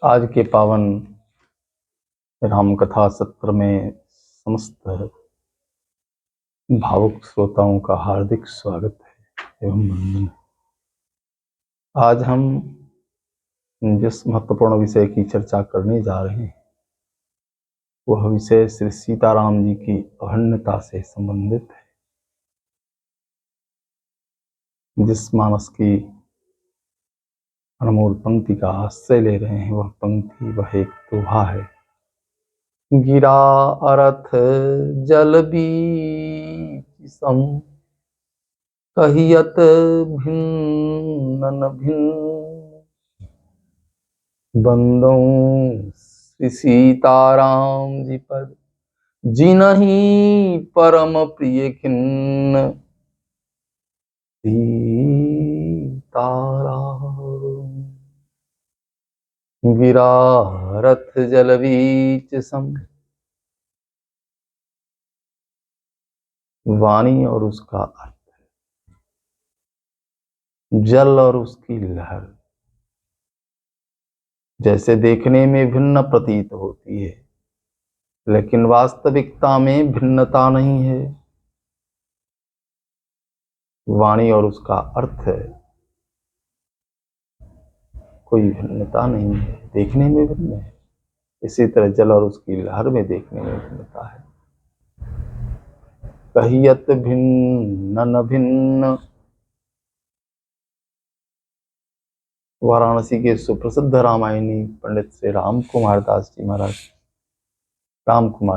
आज के पावन राम कथा सत्र में समस्त भावुक श्रोताओं का हार्दिक स्वागत है एवं वंदन। आज हम जिस महत्वपूर्ण विषय की चर्चा करने जा रहे हैं वह विषय श्री सीताराम जी की अभिन्नता से संबंधित है। जिस मानस की अनमोल पंक्ति का आश्रय ले रहे हैं वह पंक्ति वह एक दोहा है। गिरा अरथ जल बीच सम कहियत भिन्न भिन्न बंदों श्री सीताराम जी पद जिनहि परम प्रिय खिन्न सीताराम। गिरा रथ जल बीच सम, वाणी और उसका अर्थ, जल और उसकी लहर जैसे देखने में भिन्न प्रतीत होती है लेकिन वास्तविकता में भिन्नता नहीं है। वाणी और उसका अर्थ है, कोई भिन्नता नहीं है, देखने में भिन्न है। इसी तरह जल और उसकी लहर में देखने में भिन्नता है। कहियत भिन्न न भिन्न, वाराणसी के सुप्रसिद्ध रामायणी पंडित श्री राम कुमार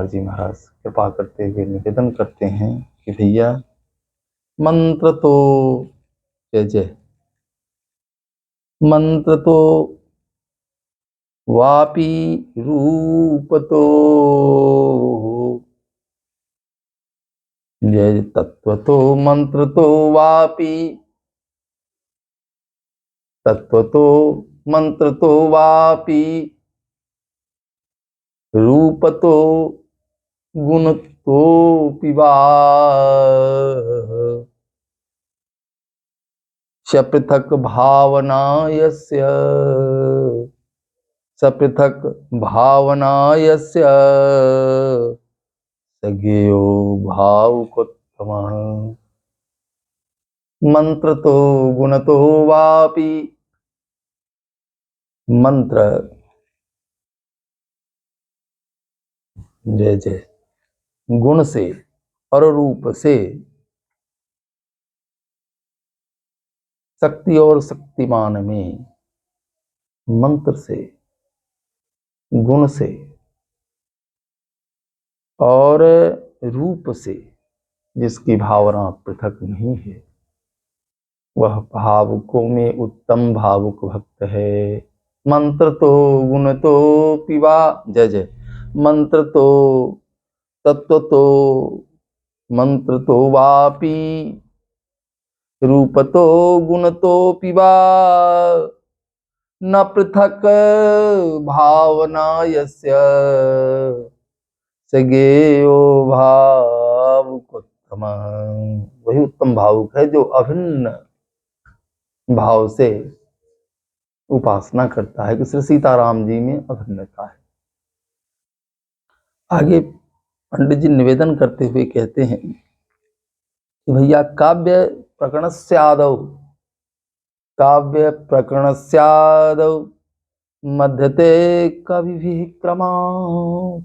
जी महाराज कृपा करते हुए निवेदन करते हैं कि भैया मंत्र तो जय जय, मंत्र तो वापी रूप तो जय, तत्व तो मंत्र तो वापी, तत्व तो मंत्र तो वापी, रूप तो गुण तो पिबा, सपृथक भावना यस्य, सपृथक भावना यस्य सज्ञेयो भावुकोत्तमः। मंत्र तो गुण तो वापि, मंत्र जय जय गुण से और रूप से, शक्ति और शक्तिमान में, मंत्र से, गुण से और रूप से जिसकी भावना पृथक नहीं है वह भावुकों में उत्तम भावुक भक्त है। मंत्र तो गुण तो पिबा, जय जय, मंत्र तो तत्व तो मंत्र तो वापी, रूप तो गुण तो पिबा, न पृथक भावना यस्य सज्ञेयो भावुकोत्तमः। वही उत्तम भावुक है जो अभिन्न भाव से उपासना करता है कि श्री सीताराम जी में अभिन्नता है। आगे पंडित जी निवेदन करते हुए कहते हैं कि भैया काव्य प्रकरणस्यादौ, काव्य प्रकरणस्यादौ मध्यते कविभिः क्रमात्,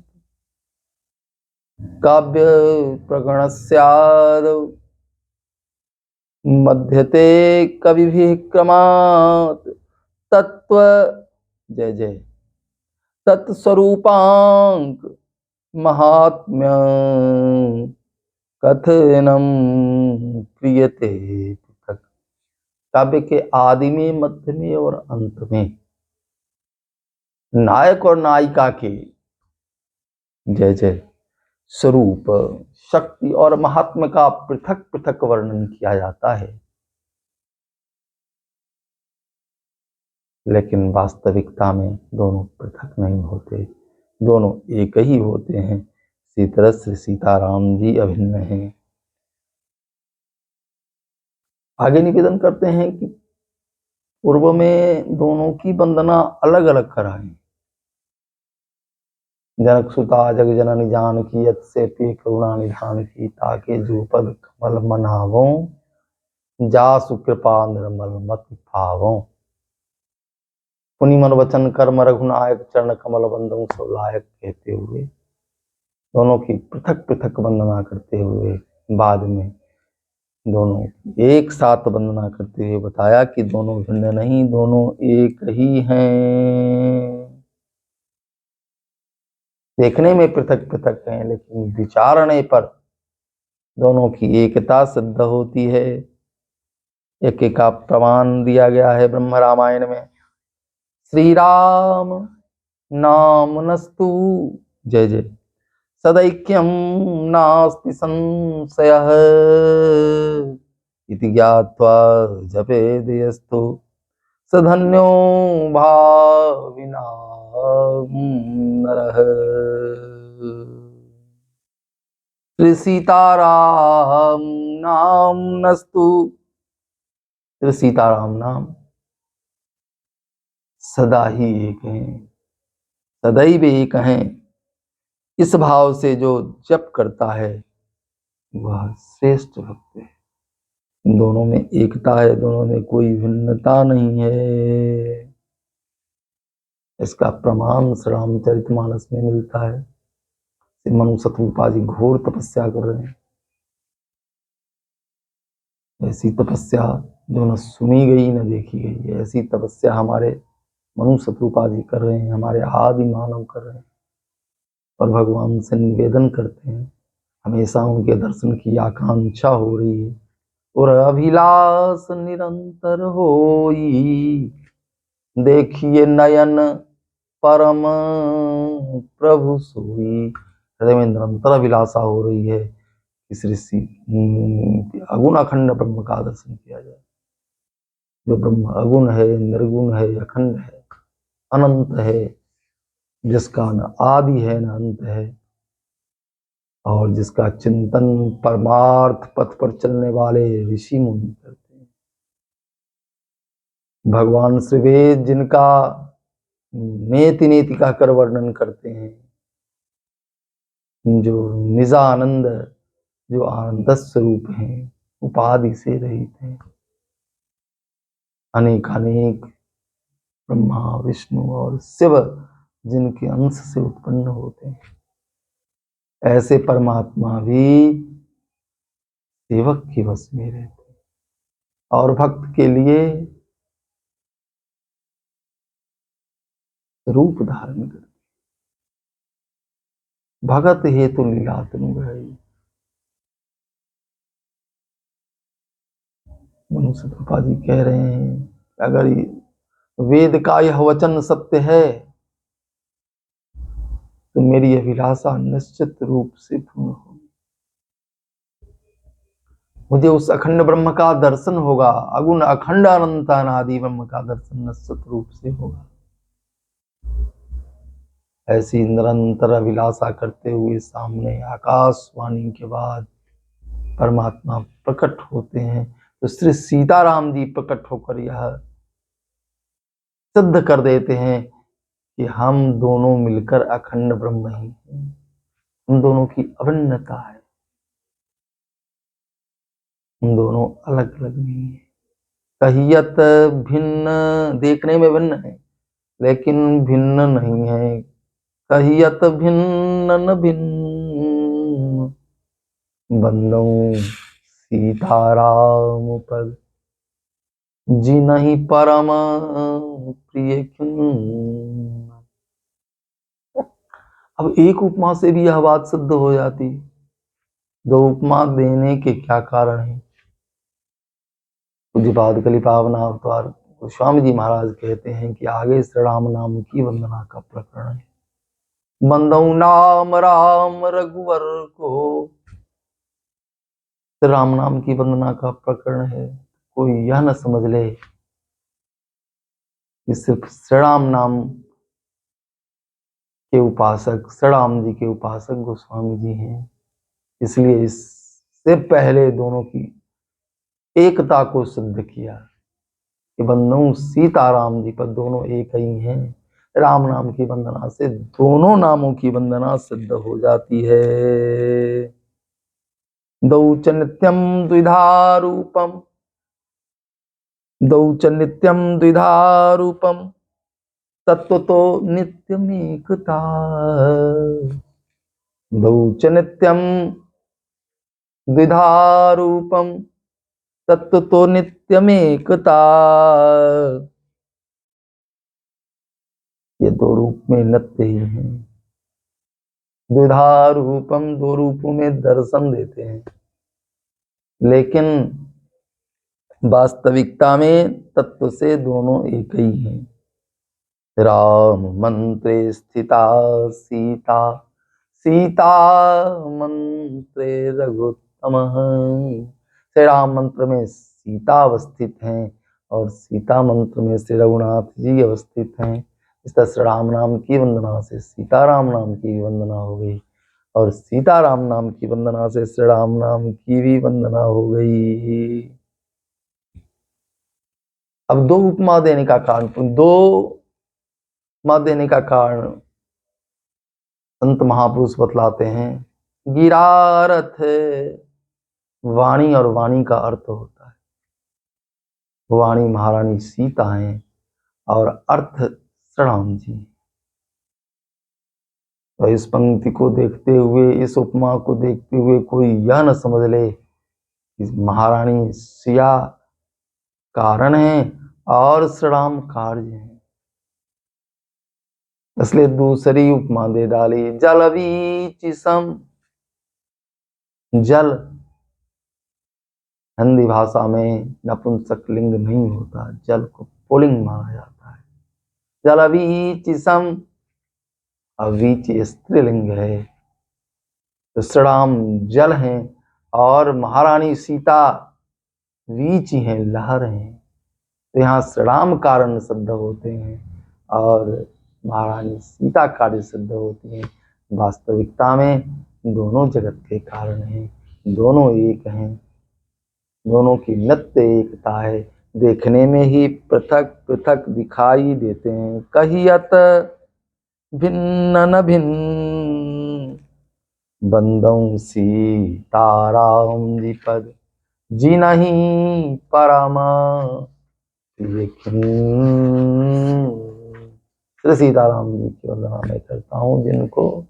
काव्य प्रकरणस्यादौ मध्यते कविभिः क्रमात्, तत्व जय जय तत्स्वरूपांक महात्म्य कथनम क्रियते पृथक्। काव्य के आदि में, मध्य में और अंत में नायक और नायिका के जय जय स्वरूप, शक्ति और महात्म्य का पृथक पृथक वर्णन किया जाता है, लेकिन वास्तविकता में दोनों पृथक नहीं होते, दोनों एक ही होते हैं। इसी तरह श्री सीताराम जी अभिन्न हैं। आगे निवेदन करते हैं कि पूर्व में दोनों की वंदना अलग अलग कराएं, जनक सुता जग जननी जानकी, यत से पे करुणा निधान की, ताके जो पद कमल मनावो, जासु कृपा निर्मल मति पावो। पुनि मन वचन कर्म रघुनायक, चरण कमल बंदों सो लायक, कहते हुए दोनों की पृथक पृथक वंदना करते हुए बाद में दोनों एक साथ वंदना करते हुए बताया कि दोनों भिन्न नहीं, दोनों एक ही हैं। देखने में पृथक पृथक हैं, लेकिन विचारणे पर दोनों की एकता सिद्ध होती है। एक का प्रमाण दिया गया है ब्रह्म रामायण में। श्री राम नाम नस्तु जय जय सदैक्यं नास्ति संशयः, इति ज्ञात्वा जपेद्यस्तु सधन्यो भाविना नरः। श्री सीताराम नाम नस्तु। श्री सीताराम नाम सदा ही एक हैं, सदैव एक हैं। इस भाव से जो जप करता है वह श्रेष्ठ भक्त है। दोनों में एकता है, दोनों में कोई भिन्नता नहीं है। इसका प्रमाण श्री रामचरितमानस में मिलता है। मनु शत्रुपा जी घोर तपस्या कर रहे हैं, ऐसी तपस्या जो न सुनी गई न देखी गई, ऐसी तपस्या हमारे मनु शत्रुपा जी कर रहे हैं, हमारे आदि मानव कर रहे हैं, और भगवान से निवेदन करते हैं। हमेशा उनके दर्शन की आकांक्षा हो रही है, और अभिलाष निरंतर होई, देखिए नयन परम प्रभु सोई। हृदय में निरंतर अभिलाषा हो रही है कि श्री अगुण अखंड ब्रह्म का दर्शन किया जाए। जो ब्रह्म अगुण है, निर्गुण है, अखंड है, अनंत है, जिसका न आदि है न अंत है, और जिसका चिंतन परमार्थ पथ पर चलने वाले ऋषि मुनि करते हैं। भगवान श्री वेद जिनका नेति नेति कहकर वर्णन करते हैं, जो निजानंद, जो आनंद स्वरूप हैं, उपाधि से रहित हैं, अनेक अनेक ब्रह्मा विष्णु और शिव जिनके अंश से उत्पन्न होते हैं, ऐसे परमात्मा भी सेवक के वश में रहते हैं और भक्त के लिए रूप धारण करते। भगत हेतु लीला तनु गई। मनु शत्रुपा जी कह रहे हैं, अगर वेद का यह वचन सत्य है तो मेरी अभिलाषा निश्चित रूप से पूर्ण होगी। मुझे उस अखंड ब्रह्म का दर्शन होगा, अगुण अखंड अनंत अनादि ब्रह्म का दर्शन निश्चित रूप से होगा। ऐसी निरंतर अभिलाषा करते हुए सामने आकाशवाणी के बाद परमात्मा प्रकट होते हैं, तो श्री सीताराम जी प्रकट होकर यह सिद्ध कर देते हैं कि हम दोनों मिलकर अखंड ब्रह्म ही हैं। हम दोनों की अभिन्नता है, हम दोनों अलग अलग नहीं है। कहियत भिन्न, देखने में भिन्न है लेकिन भिन्न नहीं है। कहियत भिन्न न भिन्न, बंदो सीताराम पद, जिनहि परम प्रिय किन्न। अब एक उपमा से भी यह बात सिद्ध हो जाती। दो उपमा देने के क्या कारण है? पूज्यपाद कली पावन अवतार गोस्वामी जी महाराज कहते हैं कि आगे श्री राम नाम की वंदना का प्रकरण है। बंदऊ नाम राम रघुवर को, श्री राम नाम की वंदना का प्रकरण है। कोई यह न समझ ले कि सिर्फ श्री राम नाम के उपासक, श्री राम जी के उपासक गोस्वामी जी हैं, इसलिए इससे पहले दोनों की एकता को सिद्ध किया कि बंदो सीताराम जी पर दोनों एक ही हैं। राम नाम की वंदना से दोनों नामों की वंदना सिद्ध हो जाती है। दौ च नित्यम द्विधा रूपम, दौ च नित्यम द्विधा रूपम, तत्व तो नित्यमेकता। दौ च नित्यम द्विधा रूपम, तत्व तो नित्यमेकता। ये दो रूप में नित्य ही हैं। द्विधा रूपम, दो रूपों में दर्शन देते हैं, लेकिन वास्तविकता में तत्व से दोनों एक ही हैं। राम मंत्रे स्थिता सीता, सीता मंत्रे रघुत्तम। श्री राम मंत्र में सीता अवस्थित हैं और सीता मंत्र में श्री रघुनाथ जी अवस्थित हैं। इस तरह श्री राम नाम की वंदना से सीताराम नाम की वंदना हो गई और सीताराम नाम की वंदना से श्री राम नाम की भी वंदना हो गई। अब दो उपमा देने का कारण, दो उपमा देने का कारण संत महापुरुष बतलाते हैं। गिरा अर्थ वाणी और वाणी का अर्थ होता है। वाणी महारानी सीता है और अर्थ श्री राम जी। तो इस पंक्ति को देखते हुए, इस उपमा को देखते हुए कोई यह न समझ ले कि महारानी सिया कारण है और श्री राम कार्य है। इसलिए दूसरी उपमा दे डाली। जल बीचिसम, जल हिंदी भाषा में नपुंसक लिंग नहीं होता, जल को पुल्लिंग माना जाता है। जल बीचिसम, अवीच स्त्रीलिंग है। तो श्री राम जल हैं और महारानी सीता वीच हैं, लहर हैं। तो यहाँ श्री राम कारण सिद्ध होते हैं और महारानी सीता कार्य सिद्ध होती हैं। वास्तविकता में दोनों जगत के कारण हैं, दोनों एक हैं, दोनों की नित्य एकता है। देखने में ही पृथक पृथक दिखाई देते हैं। कहियत भिन्न न भिन्न, बंदौ सीताराम जी पद, जी नहीं परमा लेकिन। श्री सीताराम जी की वंदना मैं करता हूँ जिनको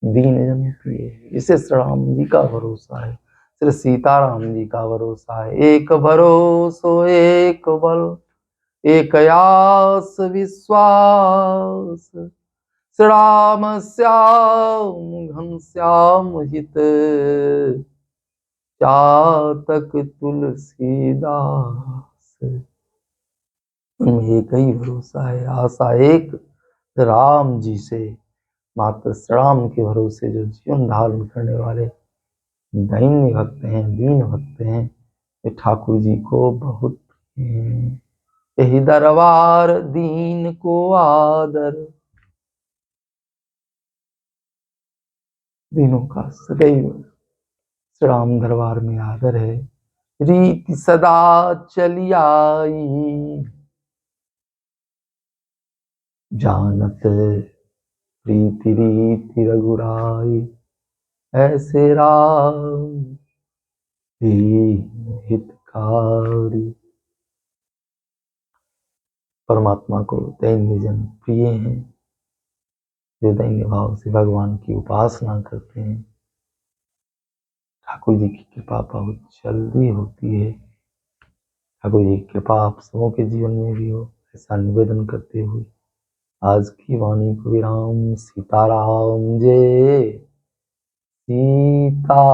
दीन जन प्रिय। इसे श्री राम जी का भरोसा है, श्री सीताराम जी का भरोसा है। एक भरोसो एक बल, एक आस विश्वास, श्री राम श्याम घनश्याम हित, चातक तुलसीदास। एक ही भरोसा है, आशा एक राम जी से, मात्र श्री राम के भरोसे जो जीवन धारण करने वाले दैन्य भक्त हैं, दीन भक्त हैं, ये ठाकुर जी को बहुत यही दरबार दीन को आदर। दीनों का सदैव श्री राम दरबार में आदर है। रीति सदा चली आई, जानत प्रीति रीति रघुराई, ऐसे राम हितकारी। परमात्मा को दैन्य जन प्रिय हैं, जो दैन्य भाव से भगवान की उपासना करते हैं। ठाकुर जी की कृपा बहुत जल्दी होती है। ठाकुर जी की कृपा आप सबों के जीवन में भी हो, ऐसा निवेदन करते हुए आज की वाणी को विराम। सीताराम जय सीता।